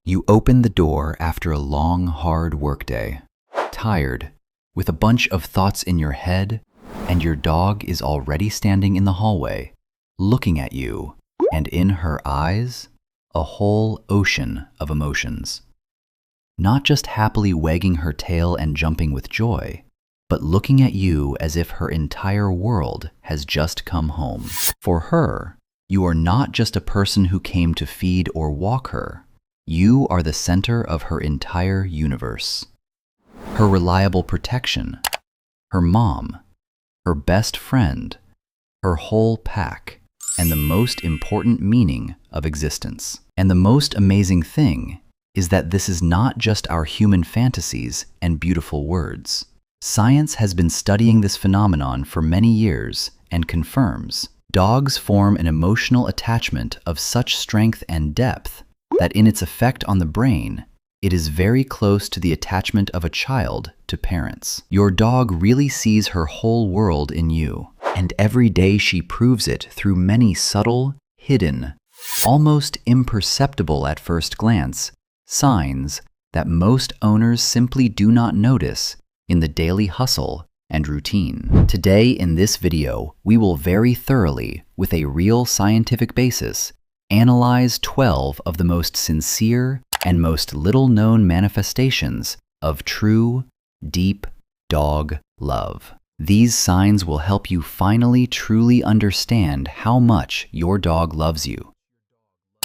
You open the door after a long, hard workday, tired, with a bunch of thoughts in your head, and your dog is already standing in the hallway, looking at you, and in her eyes, a whole ocean of emotions. Not just happily wagging her tail and jumping with joy, but looking at you as if her entire world has just come home. For her, you are not just a person who came to feed or walk her. You are the center of her entire universe. Her reliable protection, her mom, her best friend, her whole pack, and the most important meaning of existence. And the most amazing thing is that this is not just our human fantasies and beautiful words. Science has been studying this phenomenon for many years and confirms dogs form an emotional attachment of such strength and depth that in its effect on the brain, it is very close to the attachment of a child to parents. Your dog really sees her whole world in you, and every day she proves it through many subtle, hidden, almost imperceptible at first glance, signs that most owners simply do not notice in the daily hustle and routine. Today in this video, we will very thoroughly, with a real scientific basis, analyze 12 of the most sincere and most little-known manifestations of true, deep dog love. These signs will help you finally truly understand how much your dog loves you.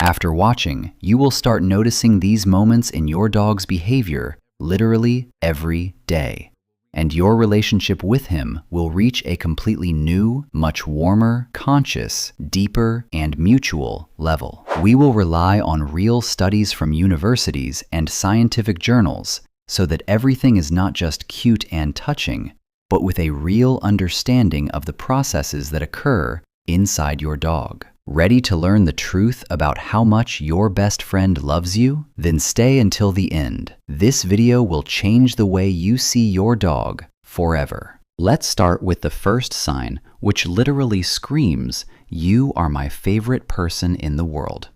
After watching, you will start noticing these moments in your dog's behavior literally every day, and your relationship with him will reach a completely new, much warmer, conscious, deeper, and mutual level. We will rely on real studies from universities and scientific journals so that everything is not just cute and touching, but with a real understanding of the processes that occur inside your dog. Ready to learn the truth about how much your best friend loves you? Then stay until the end. This video will change the way you see your dog forever. Let's start with the first sign, which literally screams, "You are my favorite person in the world."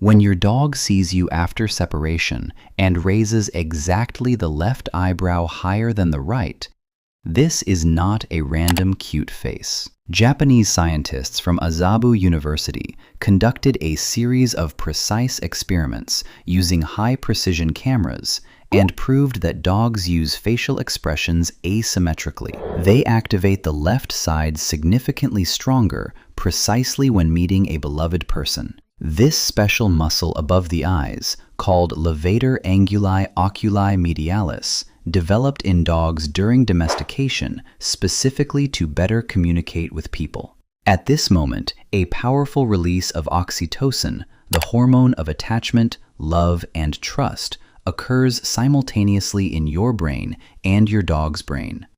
When your dog sees you after separation and raises exactly the left eyebrow higher than the right, this is not a random cute face. Japanese scientists from Azabu University conducted a series of precise experiments using high-precision cameras and proved that dogs use facial expressions asymmetrically. They activate the left side significantly stronger precisely when meeting a beloved person. This special muscle above the eyes, called levator anguli oculi medialis, developed in dogs during domestication specifically to better communicate with people. At this moment, a powerful release of oxytocin, the hormone of attachment, love, and trust, occurs simultaneously in your brain and your dog's brain.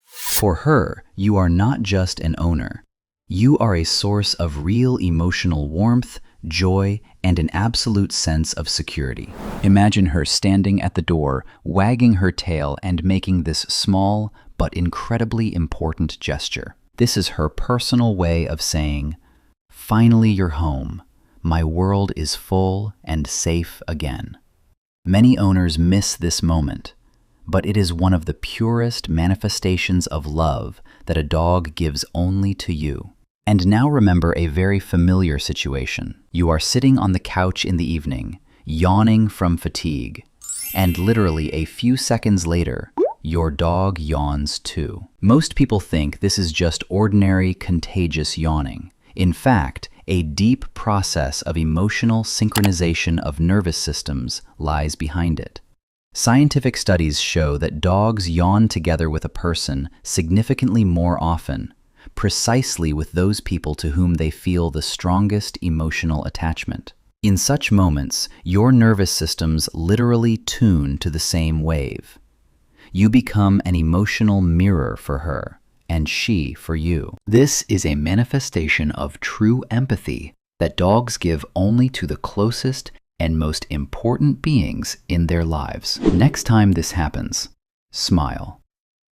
For her, you are not just an owner. You are a source of real emotional warmth, joy, and an absolute sense of security. Imagine her standing at the door, wagging her tail and making this small but incredibly important gesture. This is her personal way of saying, "Finally you're home. My world is full and safe again." Many owners miss this moment, but it is one of the purest manifestations of love that a dog gives only to you. And now remember a very familiar situation. You are sitting on the couch in the evening, yawning from fatigue, and literally a few seconds later, your dog yawns too. Most people think this is just ordinary contagious yawning. In fact, a deep process of emotional synchronization of nervous systems lies behind it. Scientific studies show that dogs yawn together with a person significantly more often, precisely with those people to whom they feel the strongest emotional attachment. In such moments, your nervous systems literally tune to the same wave. You become an emotional mirror for her, and she for you. This is a manifestation of true empathy that dogs give only to the closest and most important beings in their lives. Next time this happens, smile.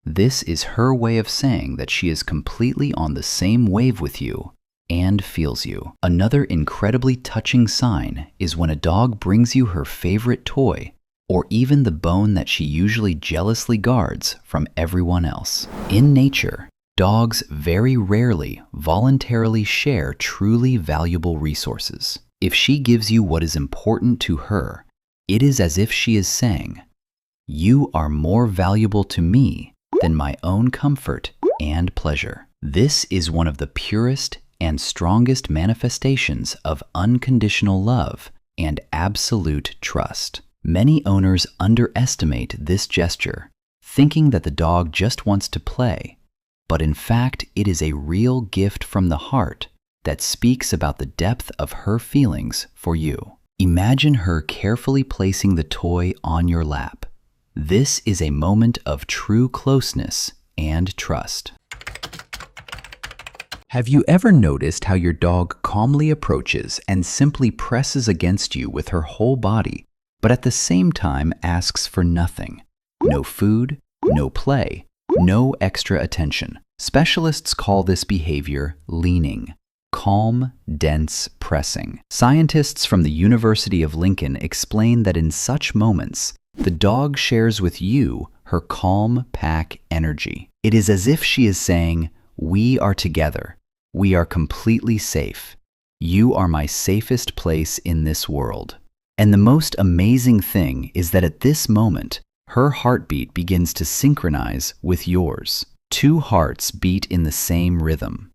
This is her way of saying that she is completely on the same wave with you and feels you. Another incredibly touching sign is when a dog brings you her favorite toy, or even the bone that she usually jealously guards from everyone else. In nature, dogs very rarely voluntarily share truly valuable resources. If she gives you what is important to her, it is as if she is saying, "You are more valuable to me than my own comfort and pleasure." This is one of the purest and strongest manifestations of unconditional love and absolute trust. Many owners underestimate this gesture, thinking that the dog just wants to play, but in fact it is a real gift from the heart that speaks about the depth of her feelings for you. Imagine her carefully placing the toy on your lap. This is a moment of true closeness and trust. Have you ever noticed how your dog calmly approaches and simply presses against you with her whole body, but at the same time asks for nothing? No food, no play, no extra attention. Specialists call this behavior leaning. Calm, dense pressing. Scientists from the University of Lincoln explain that in such moments, the dog shares with you her calm pack energy. It is as if she is saying, "We are together. We are completely safe. You are my safest place in this world." And the most amazing thing is that at this moment, her heartbeat begins to synchronize with yours. Two hearts beat in the same rhythm.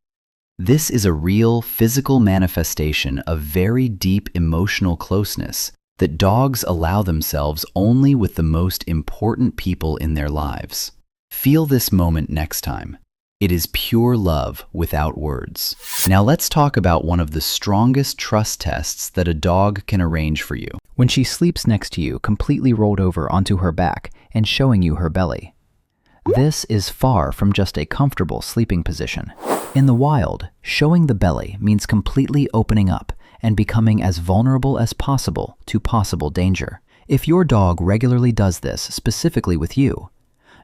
This is a real physical manifestation of very deep emotional closeness that dogs allow themselves only with the most important people in their lives. Feel this moment next time. It is pure love without words. Now let's talk about one of the strongest trust tests that a dog can arrange for you. When she sleeps next to you, completely rolled over onto her back and showing you her belly. This is far from just a comfortable sleeping position. In the wild, showing the belly means completely opening up and becoming as vulnerable as possible to possible danger. If your dog regularly does this specifically with you,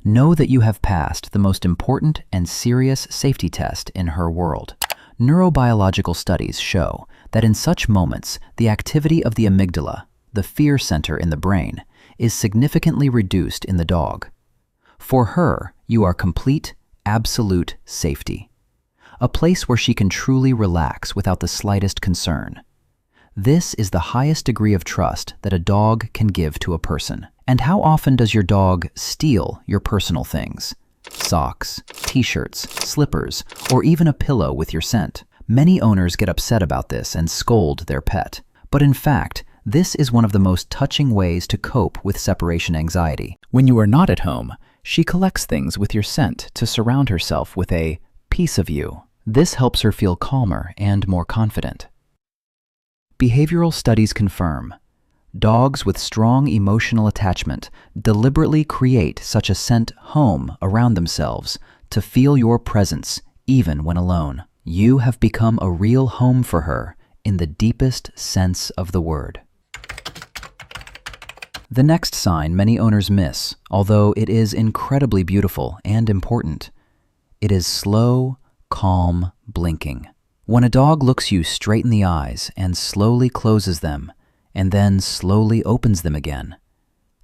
know that you have passed the most important and serious safety test in her world. Neurobiological studies show that in such moments, the activity of the amygdala, the fear center in the brain, is significantly reduced in the dog. For her, you are complete, absolute safety. A place where she can truly relax without the slightest concern. This is the highest degree of trust that a dog can give to a person. And how often does your dog steal your personal things? Socks, t-shirts, slippers, or even a pillow with your scent. Many owners get upset about this and scold their pet. But in fact, this is one of the most touching ways to cope with separation anxiety. When you are not at home, she collects things with your scent to surround herself with a piece of you. This helps her feel calmer and more confident. Behavioral studies confirm dogs with strong emotional attachment deliberately create such a scent home around themselves to feel your presence even when alone. You have become a real home for her in the deepest sense of the word. The next sign many owners miss, although it is incredibly beautiful and important. It is slow, calm blinking. When a dog looks you straight in the eyes and slowly closes them, and then slowly opens them again.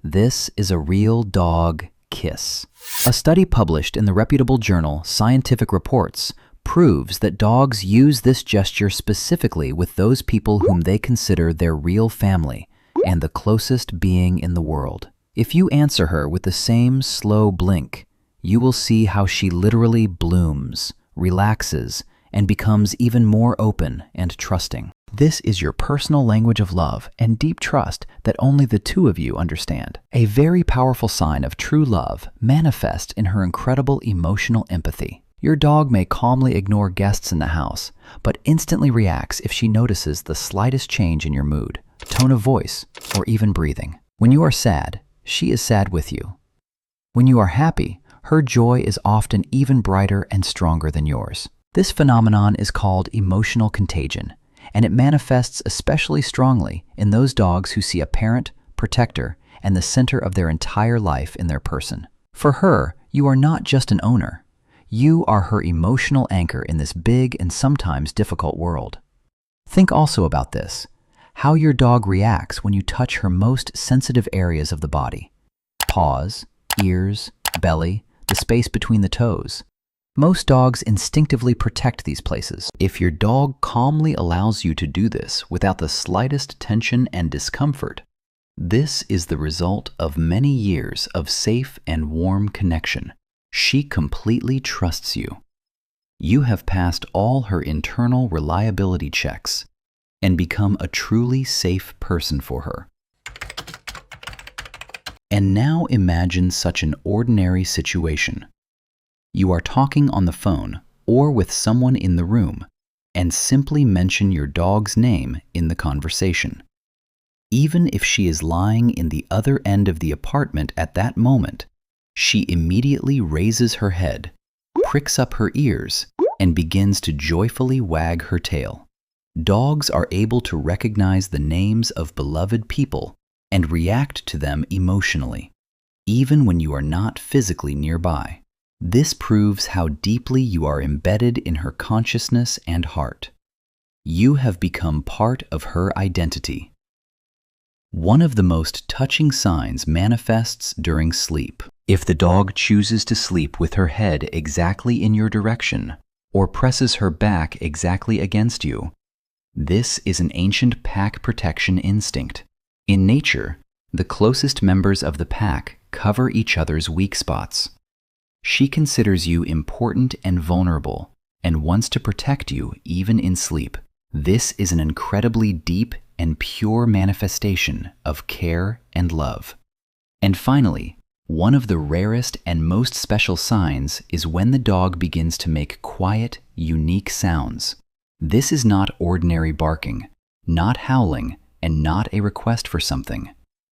This is a real dog kiss. A study published in the reputable journal Scientific Reports proves that dogs use this gesture specifically with those people whom they consider their real family and the closest being in the world. If you answer her with the same slow blink, you will see how she literally blooms, relaxes, and becomes even more open and trusting. This is your personal language of love and deep trust that only the two of you understand. A very powerful sign of true love manifests in her incredible emotional empathy. Your dog may calmly ignore guests in the house, but instantly reacts if she notices the slightest change in your mood, tone of voice, or even breathing. When you are sad, she is sad with you. When you are happy, her joy is often even brighter and stronger than yours. This phenomenon is called emotional contagion, and it manifests especially strongly in those dogs who see a parent, protector, and the center of their entire life in their person. For her, you are not just an owner. You are her emotional anchor in this big and sometimes difficult world. Think also about this, how your dog reacts when you touch her most sensitive areas of the body. Paws, ears, belly, the space between the toes. Most dogs instinctively protect these places. If your dog calmly allows you to do this without the slightest tension and discomfort, this is the result of many years of safe and warm connection. She completely trusts you. You have passed all her internal reliability checks and become a truly safe person for her. And now imagine such an ordinary situation. You are talking on the phone or with someone in the room and simply mention your dog's name in the conversation. Even if she is lying in the other end of the apartment at that moment, she immediately raises her head, pricks up her ears, and begins to joyfully wag her tail. Dogs are able to recognize the names of beloved people and react to them emotionally, even when you are not physically nearby. This proves how deeply you are embedded in her consciousness and heart. You have become part of her identity. One of the most touching signs manifests during sleep. If the dog chooses to sleep with her head exactly in your direction or presses her back exactly against you, this is an ancient pack protection instinct. In nature, the closest members of the pack cover each other's weak spots. She considers you important and vulnerable and wants to protect you even in sleep. This is an incredibly deep and pure manifestation of care and love. And finally, one of the rarest and most special signs is when the dog begins to make quiet, unique sounds. This is not ordinary barking, not howling, and not a request for something.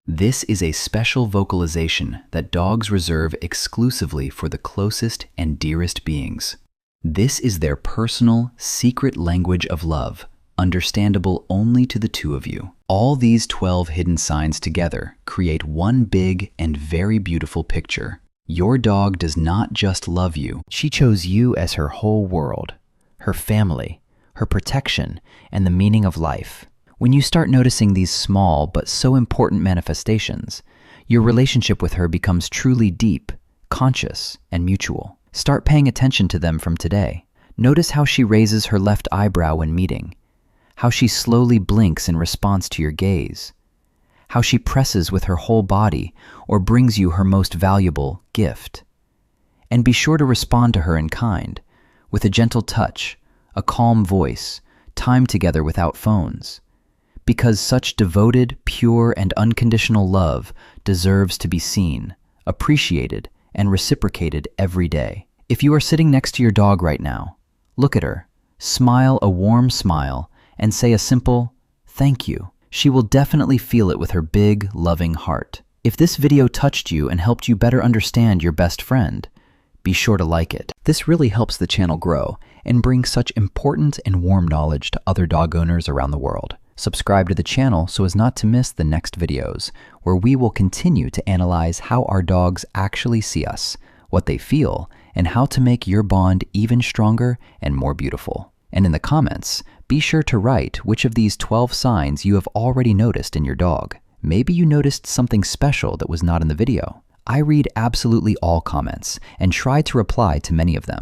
This is a special vocalization that dogs reserve exclusively for the closest and dearest beings. This is their personal, secret language of love, understandable only to the two of you. All these 12 hidden signs together create one big and very beautiful picture. Your dog does not just love you. She chose you as her whole world, her family, her protection, and the meaning of life. When you start noticing these small but so important manifestations, your relationship with her becomes truly deep, conscious, and mutual. Start paying attention to them from today. Notice how she raises her left eyebrow when meeting, how she slowly blinks in response to your gaze, how she presses with her whole body or brings you her most valuable gift. And be sure to respond to her in kind, with a gentle touch, a calm voice, time together without phones. Because such devoted, pure, and unconditional love deserves to be seen, appreciated, and reciprocated every day. If you are sitting next to your dog right now, look at her, smile a warm smile, and say a simple, "Thank you." She will definitely feel it with her big, loving heart. If this video touched you and helped you better understand your best friend, be sure to like it. This really helps the channel grow and bring such important and warm knowledge to other dog owners around the world. Subscribe to the channel so as not to miss the next videos, where we will continue to analyze how our dogs actually see us, what they feel, and how to make your bond even stronger and more beautiful. And in the comments, be sure to write which of these 12 signs you have already noticed in your dog. Maybe you noticed something special that was not in the video. I read absolutely all comments and try to reply to many of them.